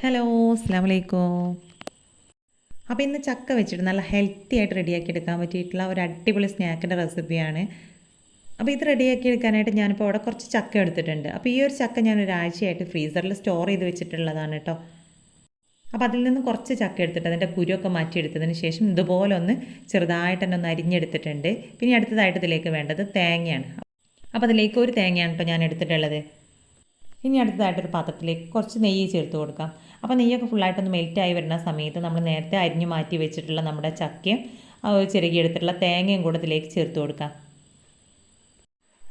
Hello, അസ്സാം വലൈക്കും. അപ്പോൾ ഇന്ന് ചക്ക വെച്ചിട്ട് നല്ല ഹെൽത്തി ആയിട്ട് റെഡിയാക്കി എടുക്കാൻ പറ്റിയിട്ടുള്ള ഒരു അടിപൊളി സ്നാക്കിൻ്റെ റെസിപ്പിയാണ്. അപ്പോൾ ഇത് റെഡിയാക്കി എടുക്കാനായിട്ട് ഞാനിപ്പോൾ അവിടെ കുറച്ച് ചക്ക എടുത്തിട്ടുണ്ട്. അപ്പോൾ ഈ ഒരു ചക്ക ഞാൻ ഒരാഴ്ചയായിട്ട് ഫ്രീസറിൽ സ്റ്റോർ ചെയ്ത് വെച്ചിട്ടുള്ളതാണ് കേട്ടോ. അപ്പോൾ അതിൽ നിന്ന് കുറച്ച് ചക്ക എടുത്തിട്ട് അതിൻ്റെ കുരുവൊക്കെ മാറ്റിയെടുത്തതിന് ശേഷം ഇതുപോലെ ഒന്ന് ചെറുതായിട്ട് തന്നെ ഒന്ന് അരിഞ്ഞെടുത്തിട്ടുണ്ട്. പിന്നെ അടുത്തതായിട്ട് ഇതിലേക്ക് വേണ്ടത് തേങ്ങയാണ്. അപ്പോൾ അതിലേക്ക് ഒരു തേങ്ങയാണ് കേട്ടോ ഞാൻ എടുത്തിട്ടുള്ളത്. ഇനി അടുത്തതായിട്ടൊരു പാത്രത്തിലേക്ക് കുറച്ച് നെയ്യ് ചേർത്ത് കൊടുക്കാം. അപ്പോൾ നെയ്യൊക്കെ ഫുള്ളായിട്ടൊന്ന് മെൽറ്റായി വരുന്ന സമയത്ത് നമ്മൾ നേരത്തെ അരിഞ്ഞ് മാറ്റി വെച്ചിട്ടുള്ള നമ്മുടെ ചക്കയും ചിരകിയെടുത്തിട്ടുള്ള തേങ്ങയും കൂടെ ഇതിലേക്ക് ചേർത്ത് കൊടുക്കാം.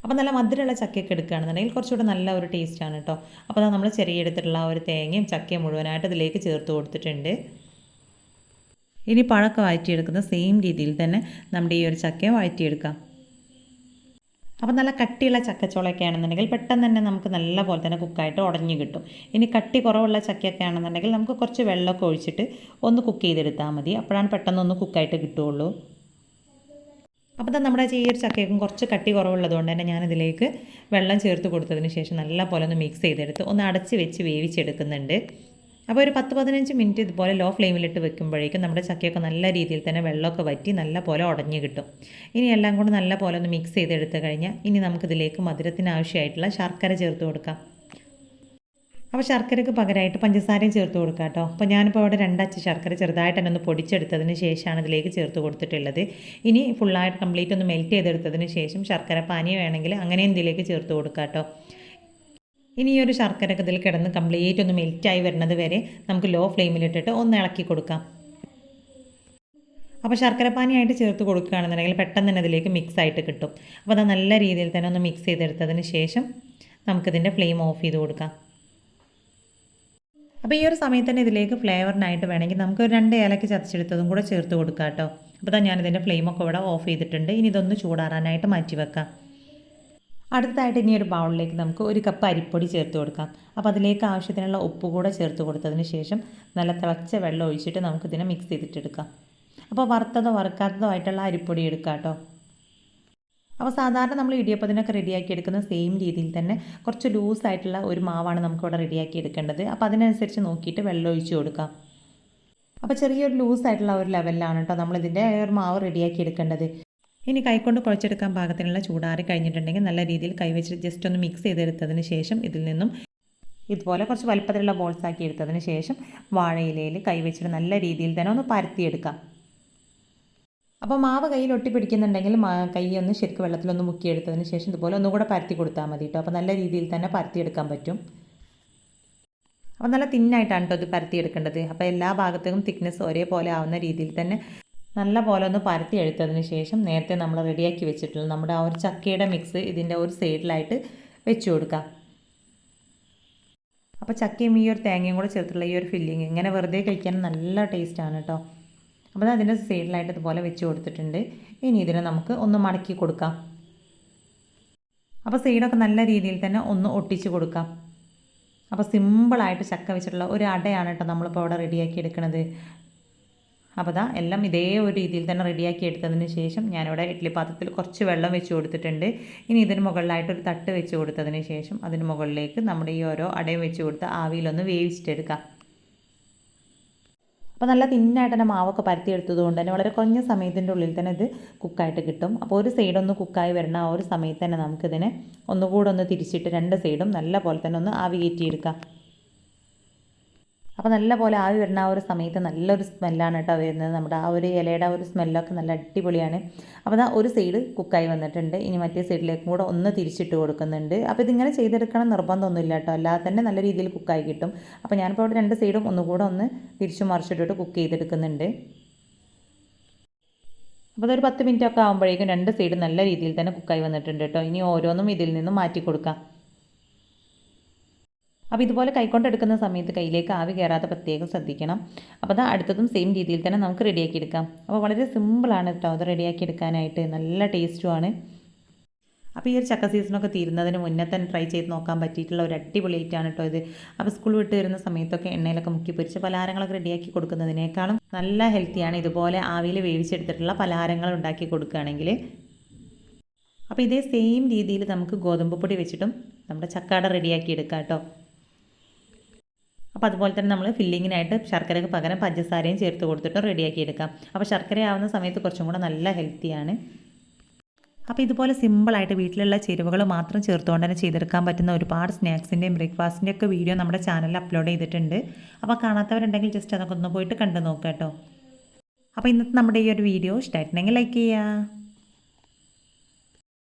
അപ്പോൾ നല്ല മധുരമുള്ള ചക്കയൊക്കെ എടുക്കുകയാണെന്നുണ്ടെങ്കിൽ കുറച്ചുകൂടെ നല്ല ഒരു ടേസ്റ്റാണ് കേട്ടോ. അപ്പോൾ നമ്മൾ ചിരകിയെടുത്തിട്ടുള്ള ഒരു തേങ്ങയും ചക്കയും മുഴുവനായിട്ട് ഇതിലേക്ക് ചേർത്ത് കൊടുത്തിട്ടുണ്ട്. ഇനി പഴമൊക്കെ വഴറ്റിയെടുക്കുന്ന സെയിം രീതിയിൽ തന്നെ നമ്മുടെ ഈ ഒരു ചക്കയും വഴറ്റിയെടുക്കാം. അപ്പോൾ നല്ല കട്ടിയുള്ള ചക്കച്ചോളൊക്കെ ആണെന്നുണ്ടെങ്കിൽ പെട്ടെന്ന് തന്നെ നമുക്ക് നല്ല പോലെ തന്നെ കുക്കായിട്ട് ഉടഞ്ഞു കിട്ടും. ഇനി കട്ടി കുറവുള്ള ചക്കയൊക്കെ ആണെന്നുണ്ടെങ്കിൽ നമുക്ക് കുറച്ച് വെള്ളമൊക്കെ ഒഴിച്ചിട്ട് ഒന്ന് കുക്ക് ചെയ്തെടുത്താൽ മതി. അപ്പോഴാണ് പെട്ടെന്നൊന്ന് കുക്കായിട്ട് കിട്ടുകയുള്ളൂ. അപ്പോൾ നമ്മുടെ ഈ ഒരു ചക്കയ്ക്കും കുറച്ച് കട്ടി കുറവുള്ളതുകൊണ്ട് തന്നെ ഞാനിതിലേക്ക് വെള്ളം ചേർത്ത് കൊടുത്തതിന് ശേഷം നല്ല പോലെ ഒന്ന് മിക്സ് ചെയ്തെടുത്ത് ഒന്ന് അടച്ച് വെച്ച് വേവിച്ചെടുക്കുന്നുണ്ട്. അപ്പോൾ ഒരു 10-15 മിനിറ്റ് ഇതുപോലെ ലോ ഫ്ലെയിമിലിട്ട് വെക്കുമ്പോഴേക്കും നമ്മുടെ ചക്കയൊക്കെ നല്ല രീതിയിൽ തന്നെ വെള്ളമൊക്കെ വറ്റി നല്ല പോലെ ഉടഞ്ഞു കിട്ടും. ഇനി എല്ലാം കൂടെ നല്ല പോലെ ഒന്ന് മിക്സ് ചെയ്തെടുത്ത് കഴിഞ്ഞാൽ ഇനി നമുക്കിതിലേക്ക് മധുരത്തിന് ആവശ്യമായിട്ടുള്ള ശർക്കര ചേർത്ത് കൊടുക്കാം. അപ്പോൾ ശർക്കരയ്ക്ക് പകരമായിട്ട് പഞ്ചസാരയും ചേർത്ത് കൊടുക്കാം കേട്ടോ. അപ്പോൾ ഞാനിപ്പോൾ അവിടെ 2 അച്ച് ശർക്കര ചെറുതായിട്ട് തന്നെ ഒന്ന് പൊടിച്ചെടുത്തതിന് ശേഷമാണ് ഇതിലേക്ക് ചേർത്ത് കൊടുത്തിട്ടുള്ളത്. ഇനി ഫുള്ളായിട്ട് കംപ്ലീറ്റ് ഒന്ന് മെൽറ്റ് ചെയ്തെടുത്തതിന് ശേഷം ശർക്കര പാനി വേണമെങ്കിൽ അങ്ങനെ ഇതിലേക്ക് ചേർത്ത് കൊടുക്കാം കേട്ടോ. ഇനി ഈ ഒരു ശർക്കരയൊക്കെ ഇതിൽ കിടന്ന് കംപ്ലീറ്റ് ഒന്ന് മെൽറ്റായി വരുന്നത് വരെ നമുക്ക് ലോ ഫ്ലെയിമിലിട്ടിട്ട് ഒന്ന് ഇളക്കി കൊടുക്കാം. അപ്പോൾ ശർക്കരപ്പാനിയായിട്ട് ചേർത്ത് കൊടുക്കുകയാണെന്നുണ്ടെങ്കിൽ പെട്ടെന്ന് തന്നെ ഇതിലേക്ക് മിക്സ് ആയിട്ട് കിട്ടും. അപ്പോൾ അത് നല്ല രീതിയിൽ തന്നെ ഒന്ന് മിക്സ് ചെയ്തെടുത്തതിന് ശേഷം നമുക്കിതിൻ്റെ ഫ്ലെയിം ഓഫ് ചെയ്ത് കൊടുക്കാം. അപ്പോൾ ഈ ഒരു സമയത്ത് തന്നെ ഇതിലേക്ക് ഫ്ലേവറിനായിട്ട് വേണമെങ്കിൽ നമുക്ക് 2 ഏലക്ക ചതച്ചെടുത്തതും കൂടെ ചേർത്ത് കൊടുക്കാം കേട്ടോ. അപ്പോൾ ഞാനിതിൻ്റെ ഫ്ലെയിമൊക്കെ ഇവിടെ ഓഫ് ചെയ്തിട്ടുണ്ട്. ഇനി ഇതൊന്ന് ചൂടാറാനായിട്ട് മാറ്റി വെക്കാം. അടുത്തതായിട്ട് ഇനി ഒരു ബൗളിലേക്ക് നമുക്ക് 1 കപ്പ് അരിപ്പൊടി ചേർത്ത് കൊടുക്കാം. അപ്പോൾ അതിലേക്ക് ആവശ്യത്തിനുള്ള ഉപ്പ് കൂടെ ചേർത്ത് കൊടുത്തതിന് ശേഷം നല്ല തിളച്ച വെള്ളം ഒഴിച്ചിട്ട് നമുക്കിതിനെ മിക്സ് ചെയ്തിട്ടെടുക്കാം. അപ്പോൾ വറുത്തതോ വറുക്കാത്തതോ ആയിട്ടുള്ള അരിപ്പൊടി എടുക്കാം കേട്ടോ. അപ്പോൾ സാധാരണ നമ്മൾ ഇടിയപ്പത്തിനൊക്കെ റെഡിയാക്കി എടുക്കുന്ന സെയിം രീതിയിൽ തന്നെ കുറച്ച് ലൂസായിട്ടുള്ള ഒരു മാവാണ് നമുക്കിവിടെ റെഡിയാക്കി എടുക്കേണ്ടത്. അപ്പോൾ അതിനനുസരിച്ച് നോക്കിയിട്ട് വെള്ളം ഒഴിച്ച് കൊടുക്കാം. അപ്പോൾ ചെറിയൊരു ലൂസായിട്ടുള്ള ഒരു ലെവലിലാണ് കേട്ടോ നമ്മളിതിൻ്റെ ഒരു മാവ് റെഡിയാക്കി എടുക്കേണ്ടത്. ഇനി കൈകൊണ്ട് കുഴച്ചെടുക്കാൻ പാകത്തിനുള്ള ചൂടാറി കഴിഞ്ഞിട്ടുണ്ടെങ്കിൽ നല്ല രീതിയിൽ കൈവച്ച് ജസ്റ്റ് ഒന്ന് മിക്സ് ചെയ്തെടുത്തതിന് ശേഷം ഇതിൽ നിന്നും ഇതുപോലെ കുറച്ച് വലുപ്പത്തിലുള്ള ബോൾസ് ആക്കി എടുത്തതിന് ശേഷം വാഴയിലയിൽ കൈവച്ചിട്ട് നല്ല രീതിയിൽ തന്നെ ഒന്ന് പരത്തിയെടുക്കാം. അപ്പോൾ മാവ് കയ്യിൽ ഒട്ടിപ്പിടിക്കുന്നുണ്ടെങ്കിൽ കൈ ഒന്ന് ശരിക്കും വെള്ളത്തിലൊന്ന് മുക്കിയെടുത്തതിന് ശേഷം ഇതുപോലെ ഒന്നുകൂടെ പരത്തി കൊടുത്താൽ മതി കേട്ടോ. അപ്പോൾ നല്ല രീതിയിൽ തന്നെ പരത്തിയെടുക്കാൻ പറ്റും. അപ്പോൾ നല്ല തിന്നായിട്ടാണ് കേട്ടോ ഇത് പരത്തിയെടുക്കേണ്ടത്. അപ്പോൾ എല്ലാ ഭാഗത്തേക്കും തിക്നെസ് ഒരേപോലെ ആവുന്ന രീതിയിൽ തന്നെ നല്ല പോലെ ഒന്ന് പരത്തി എടുത്തതിന് ശേഷം നേരത്തെ നമ്മൾ റെഡിയാക്കി വെച്ചിട്ടുള്ള നമ്മുടെ ആ ഒരു ചക്കയുടെ മിക്സ് ഇതിൻ്റെ ഒരു സൈഡിലായിട്ട് വെച്ച് കൊടുക്കാം. അപ്പോൾ ചക്കയും ഈ ഒരു തേങ്ങയും കൂടെ ചേർത്തുള്ള ഈ ഒരു ഫില്ലിങ് ഇങ്ങനെ വെറുതെ കഴിക്കാൻ നല്ല ടേസ്റ്റാണ് കേട്ടോ. അപ്പോൾ അതിൻ്റെ സൈഡിലായിട്ട് ഇതുപോലെ വെച്ച് കൊടുത്തിട്ടുണ്ട്. ഇനി ഇതിനെ നമുക്ക് ഒന്ന് മടക്കി കൊടുക്കാം. അപ്പോൾ സൈഡൊക്കെ നല്ല രീതിയിൽ തന്നെ ഒന്ന് ഒട്ടിച്ച് കൊടുക്കാം. അപ്പോൾ സിമ്പിളായിട്ട് ചക്ക വെച്ചിട്ടുള്ള ഒരു അടയാണ് കേട്ടോ നമ്മളിപ്പോൾ അവിടെ റെഡിയാക്കി എടുക്കുന്നത്. അപ്പോൾ എല്ലാം ഇതേ ഒരു രീതിയിൽ തന്നെ റെഡിയാക്കി എടുത്തതിന് ശേഷം ഞാനിവിടെ ഇഡ്ഡലി പാത്രത്തിൽ കുറച്ച് വെള്ളം വെച്ച് കൊടുത്തിട്ടുണ്ട്. ഇനി ഇതിന് മുകളിലായിട്ടൊരു തട്ട് വെച്ച് കൊടുത്തതിന് ശേഷം അതിന് മുകളിലേക്ക് നമ്മുടെ ഈ ഓരോ അടയും വെച്ച് കൊടുത്ത് ആവിയിലൊന്ന് വേവിച്ചിട്ടെടുക്കാം. അപ്പോൾ നല്ല തിന്നായിട്ട് തന്നെ മാവൊക്കെ പരത്തിയെടുത്തത് കൊണ്ട് തന്നെ വളരെ കുറഞ്ഞ സമയത്തിൻ്റെ ഉള്ളിൽ തന്നെ ഇത് കുക്കായിട്ട് കിട്ടും. അപ്പോൾ ഒരു സൈഡൊന്ന് കുക്കായി വരുന്ന ആ ഒരു സമയത്ത് തന്നെ നമുക്കിതിനെ ഒന്നുകൂടെ ഒന്ന് തിരിച്ചിട്ട് 2 സൈഡും നല്ല പോലെ തന്നെ ഒന്ന് ആവി കയറ്റിയെടുക്കാം. അപ്പോൾ നല്ല പോലെ ആവി വരുന്ന ആ ഒരു സമയത്ത് നല്ലൊരു സ്മെല്ലാണ് കേട്ടോ വരുന്നത്. നമ്മുടെ ആ ഒരു ഇലയുടെ ആ ഒരു സ്മെല്ലൊക്കെ നല്ല അടിപൊളിയാണ്. അപ്പോൾ ഒരു സൈഡ് കുക്കായി വന്നിട്ടുണ്ട്. ഇനി മറ്റേ സൈഡിലേക്കും കൂടെ ഒന്ന് തിരിച്ചിട്ട് കൊടുക്കുന്നുണ്ട്. അപ്പോൾ ഇതിങ്ങനെ ചെയ്തെടുക്കണം നിർബന്ധമൊന്നുമില്ല കേട്ടോ, അല്ലാതെ തന്നെ നല്ല രീതിയിൽ കുക്കായി കിട്ടും. അപ്പോൾ ഞാനിപ്പോൾ അവിടെ 2 സൈഡും ഒന്നുകൂടെ ഒന്ന് തിരിച്ചു മറിച്ചിട്ടിട്ട് കുക്ക് ചെയ്തെടുക്കുന്നുണ്ട്. അപ്പോൾ അതൊരു 10 മിനിറ്റ് ഒക്കെ ആകുമ്പോഴേക്കും 2 സൈഡും നല്ല രീതിയിൽ തന്നെ കുക്കായി വന്നിട്ടുണ്ട് കേട്ടോ. ഇനി ഓരോന്നും ഇതിൽ നിന്നും മാറ്റി കൊടുക്കാം. അപ്പോൾ ഇതുപോലെ കൈകൊണ്ട് എടുക്കുന്ന സമയത്ത് കയ്യിലേക്ക് ആവി കയറാതെ പ്രത്യേകം ശ്രദ്ധിക്കണം. അപ്പോൾ അടുത്തതും സെയിം രീതിയിൽ തന്നെ നമുക്ക് റെഡിയാക്കി എടുക്കാം. അപ്പോൾ വളരെ സിമ്പിളാണ് കേട്ടോ അത് റെഡിയാക്കി എടുക്കാനായിട്ട്, നല്ല ടേസ്റ്റുമാണ്. അപ്പോൾ ഈ ഒരു ചക്ക സീസണൊക്കെ തീരുന്നതിന് മുന്നേ തന്നെ ട്രൈ ചെയ്ത് നോക്കാൻ പറ്റിയിട്ടുള്ള ഒരു അടിപൊളി ഐറ്റമാണ് കേട്ടോ ഇത്. അപ്പോൾ സ്കൂൾ വിട്ട് വരുന്ന സമയത്തൊക്കെ എണ്ണയിലൊക്കെ മുക്കി പൊരിച്ച് പലഹാരങ്ങളൊക്കെ റെഡിയാക്കി കൊടുക്കുന്നതിനേക്കാളും നല്ല ഹെൽത്തിയാണ് ഇതുപോലെ ആവിയിൽ വേവിച്ചെടുത്തിട്ടുള്ള പലഹാരങ്ങൾ ഉണ്ടാക്കി കൊടുക്കുകയാണെങ്കിൽ. അപ്പോൾ ഇതേ സെയിം രീതിയിൽ നമുക്ക് ഗോതമ്പ് പൊടി വെച്ചിട്ടും നമ്മുടെ ചക്കാട റെഡിയാക്കി എടുക്കാം കേട്ടോ. അപ്പോൾ അതുപോലെ തന്നെ നമ്മൾ ഫില്ലിങ്ങിനായിട്ട് ശർക്കരയ്ക്ക് പകരം പഞ്ചസാരയും ചേർത്ത് കൊടുത്തിട്ട് റെഡിയാക്കി എടുക്കാം. അപ്പോൾ ശർക്കര ആവുന്ന സമയത്ത് കുറച്ചും കൂടെ നല്ല ഹെൽത്തിയാണ്. അപ്പോൾ ഇതുപോലെ സിമ്പിളായിട്ട് വീട്ടിലുള്ള ചേരുവകൾ മാത്രം ചേർത്തുകൊണ്ട് തന്നെ ചെയ്തെടുക്കാൻ പറ്റുന്ന ഒരുപാട് സ്നാക്സിൻ്റെയും ബ്രേക്ക്ഫാസ്റ്റിൻ്റെ ഒക്കെ വീഡിയോ നമ്മുടെ ചാനലിൽ അപ്ലോഡ് ചെയ്തിട്ടുണ്ട്. അപ്പോൾ കാണാത്തവരുണ്ടെങ്കിൽ ജസ്റ്റ് അതൊക്കെ ഒന്ന് പോയിട്ട് കണ്ടു നോക്കാം കേട്ടോ. അപ്പോൾ ഇന്നത്തെ നമ്മുടെ ഈ ഒരു വീഡിയോ ഇഷ്ടമായിട്ടുണ്ടെങ്കിൽ ലൈക്ക് ചെയ്യുക.